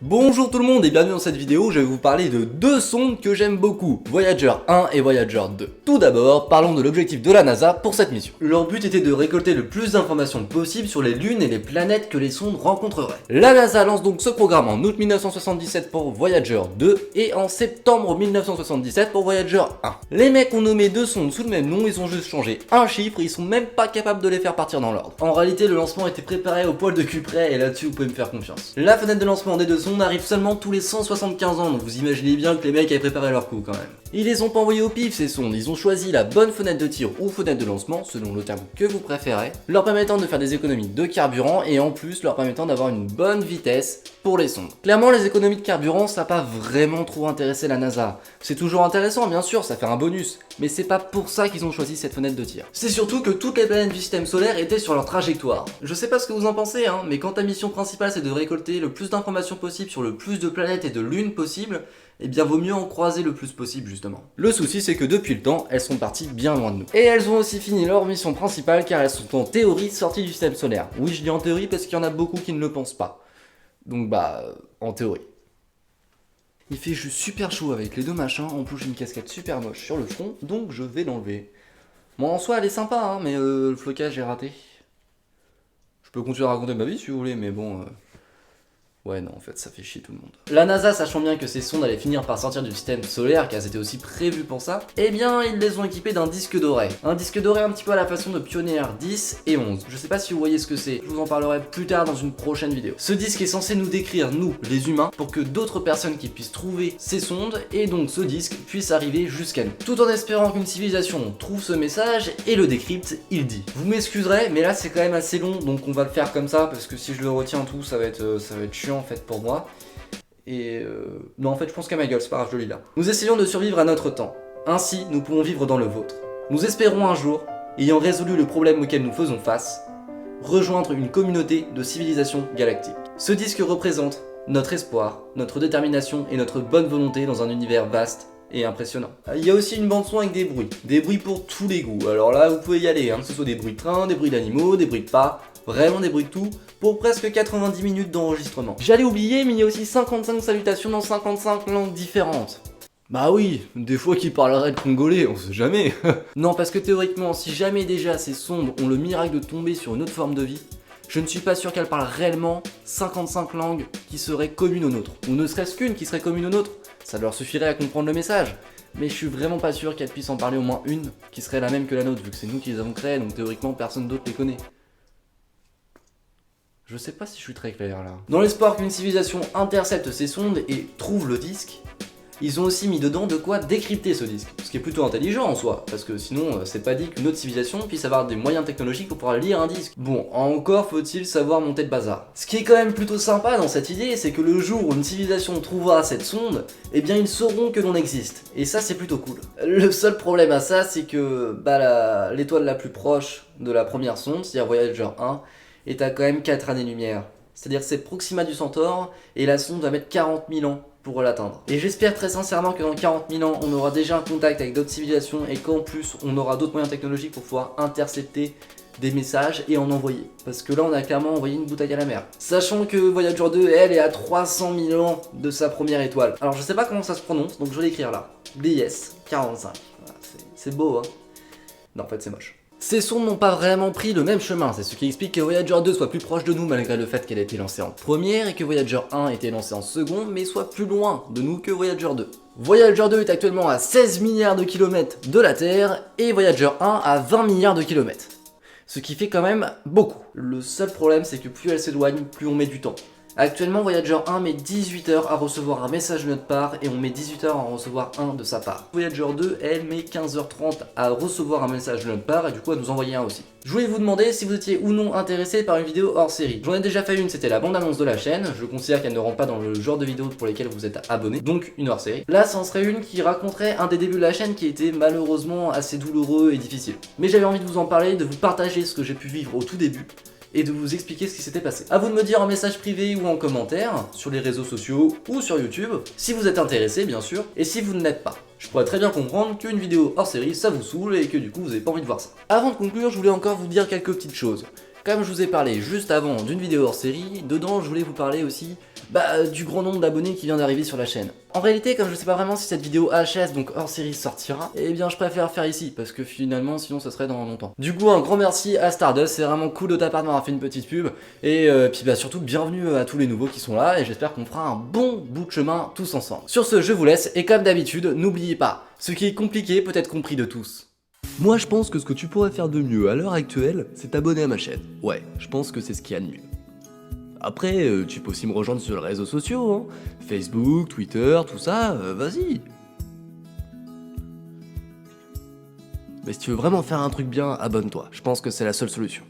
Bonjour tout le monde et bienvenue dans cette vidéo où je vais vous parler de deux sondes que j'aime beaucoup, Voyager 1 et Voyager 2. Tout d'abord, parlons de l'objectif de la NASA pour cette mission. Leur but était de récolter le plus d'informations possible sur les lunes et les planètes que les sondes rencontreraient. La NASA lance donc ce programme en août 1977 pour Voyager 2 et en septembre 1977 pour Voyager 1. Les mecs ont nommé deux sondes sous le même nom, ils ont juste changé un chiffre et ils sont même pas capables de les faire partir dans l'ordre. En réalité, le lancement était préparé au poil de cul près et là-dessus vous pouvez me faire confiance. La fenêtre de lancement des deux sondes arrive seulement tous les 175 ans, donc vous imaginez bien que les mecs avaient préparé leur coup quand même. Ils les ont pas envoyés au pif ces sondes, ils ont choisi la bonne fenêtre de tir ou fenêtre de lancement, selon le terme que vous préférez, leur permettant de faire des économies de carburant et en plus leur permettant d'avoir une bonne vitesse pour les sondes. Clairement les économies de carburant ça n'a pas vraiment trop intéressé la NASA. C'est toujours intéressant bien sûr, ça fait un bonus, mais c'est pas pour ça qu'ils ont choisi cette fenêtre de tir. C'est surtout que toutes les planètes du système solaire étaient sur leur trajectoire. Je sais pas ce que vous en pensez mais quand ta mission principale c'est de récolter le plus d'informations possible sur le plus de planètes et de lunes possible, eh bien vaut mieux en croiser le plus possible justement. Le souci c'est que depuis le temps, elles sont parties bien loin de nous. Et elles ont aussi fini leur mission principale car elles sont en théorie sorties du système solaire. Oui je dis en théorie parce qu'il y en a beaucoup qui ne le pensent pas. Donc en théorie. Il fait juste super chaud avec les deux machins, en plus j'ai une casquette super moche sur le front, donc je vais l'enlever. Bon en soi elle est sympa mais le flocage est raté. Je peux continuer à raconter ma vie si vous voulez mais bon... Ouais non en fait ça fait chier tout le monde. La NASA sachant bien que ces sondes allaient finir par sortir du système solaire car c'était aussi prévu pour ça, eh bien ils les ont équipés d'un disque doré. Un disque doré un petit peu à la façon de Pioneer 10 et 11. Je sais pas si vous voyez ce que c'est, je vous en parlerai plus tard dans une prochaine vidéo. Ce disque est censé nous décrire nous, les humains, pour que d'autres personnes qui puissent trouver ces sondes et donc ce disque puisse arriver jusqu'à nous. Tout en espérant qu'une civilisation trouve ce message et le décrypte, il dit. Vous m'excuserez mais là c'est quand même assez long donc on va le faire comme ça parce que si je le retiens tout ça va être chiant en fait pour moi. Et non en fait je pense qu'à ma gueule, c'est pas grave, je le lis là. Nous essayons de survivre à notre temps, ainsi nous pouvons vivre dans le vôtre. Nous espérons un jour, ayant résolu le problème auquel nous faisons face, rejoindre une communauté de civilisation galactique. Ce disque représente notre espoir, notre détermination et notre bonne volonté dans un univers vaste et impressionnant. Il y a aussi une bande son avec des bruits pour tous les goûts. Alors là vous pouvez y aller, que ce soit des bruits de train, des bruits d'animaux, des bruits de pas, vraiment des bruits de tout, pour presque 90 minutes d'enregistrement. J'allais oublier, mais il y a aussi 55 salutations dans 55 langues différentes. Bah oui, des fois qu'ils parleraient de congolais, on sait jamais. Non, parce que théoriquement, si jamais déjà ces sondes ont le miracle de tomber sur une autre forme de vie, je ne suis pas sûr qu'elles parlent réellement 55 langues qui seraient communes aux nôtres. Ou ne serait-ce qu'une qui serait commune aux nôtres. Ça leur suffirait à comprendre le message. Mais je suis vraiment pas sûr qu'elles puissent en parler au moins une qui serait la même que la nôtre, vu que c'est nous qui les avons créées, donc théoriquement personne d'autre les connaît. Je sais pas si je suis très clair là. Dans l'espoir qu'une civilisation intercepte ces sondes et trouve le disque, ils ont aussi mis dedans de quoi décrypter ce disque. Ce qui est plutôt intelligent en soi, parce que sinon c'est pas dit qu'une autre civilisation puisse avoir des moyens technologiques pour pouvoir lire un disque. Bon, encore faut-il savoir monter le bazar. Ce qui est quand même plutôt sympa dans cette idée, c'est que le jour où une civilisation trouvera cette sonde, eh bien ils sauront que l'on existe. Et ça c'est plutôt cool. Le seul problème à ça, c'est que l'étoile la plus proche de la première sonde, c'est-à-dire Voyager 1, est à quand même 4 années-lumière. C'est-à-dire c'est Proxima du Centaure, et la sonde va mettre 40 000 ans pour l'atteindre. Et j'espère très sincèrement que dans 40 000 ans, on aura déjà un contact avec d'autres civilisations, et qu'en plus, on aura d'autres moyens technologiques pour pouvoir intercepter des messages et en envoyer. Parce que là, on a clairement envoyé une bouteille à la mer. Sachant que Voyager 2, elle, est à 300 000 ans de sa première étoile. Alors je sais pas comment ça se prononce, donc je vais l'écrire là. BS 45. Voilà, c'est beau, Non, en fait, c'est moche. Ces sondes n'ont pas vraiment pris le même chemin, c'est ce qui explique que Voyager 2 soit plus proche de nous malgré le fait qu'elle ait été lancée en première et que Voyager 1 ait été lancé en seconde mais soit plus loin de nous que Voyager 2. Voyager 2 est actuellement à 16 milliards de kilomètres de la Terre et Voyager 1 à 20 milliards de kilomètres. Ce qui fait quand même beaucoup. Le seul problème c'est que plus elle s'éloigne, plus on met du temps. Actuellement, Voyager 1 met 18 heures à recevoir un message de notre part et on met 18 heures à en recevoir un de sa part. Voyager 2, elle, met 15h30 à recevoir un message de notre part et du coup à nous envoyer un aussi. Je voulais vous demander si vous étiez ou non intéressé par une vidéo hors série. J'en ai déjà fait une, c'était la bande-annonce de la chaîne. Je considère qu'elle ne rentre pas dans le genre de vidéos pour lesquelles vous êtes abonné, donc une hors série. Là, c'en serait une qui raconterait un des débuts de la chaîne qui était malheureusement assez douloureux et difficile. Mais j'avais envie de vous en parler, de vous partager ce que j'ai pu vivre au tout début et de vous expliquer ce qui s'était passé. A vous de me dire en message privé ou en commentaire, sur les réseaux sociaux ou sur YouTube, si vous êtes intéressé bien sûr, et si vous ne l'êtes pas. Je pourrais très bien comprendre qu'une vidéo hors série ça vous saoule et que du coup vous n'avez pas envie de voir ça. Avant de conclure, je voulais encore vous dire quelques petites choses. Comme je vous ai parlé juste avant d'une vidéo hors série, dedans je voulais vous parler aussi du grand nombre d'abonnés qui vient d'arriver sur la chaîne. En réalité, comme je sais pas vraiment si cette vidéo HS, donc hors série, sortira, eh bien je préfère faire ici, parce que finalement sinon ça serait dans longtemps. Du coup, un grand merci à Stardust, c'est vraiment cool de ta part d'avoir fait une petite pub, et puis surtout bienvenue à tous les nouveaux qui sont là, et j'espère qu'on fera un bon bout de chemin tous ensemble. Sur ce, je vous laisse, et comme d'habitude, n'oubliez pas, ce qui est compliqué peut être compris de tous. Moi je pense que ce que tu pourrais faire de mieux à l'heure actuelle, c'est t'abonner à ma chaîne. Ouais, je pense que c'est ce qu'il y a de mieux. Après, tu peux aussi me rejoindre sur les réseaux sociaux, hein. Facebook, Twitter, tout ça, vas-y. Mais si tu veux vraiment faire un truc bien, abonne-toi. Je pense que c'est la seule solution.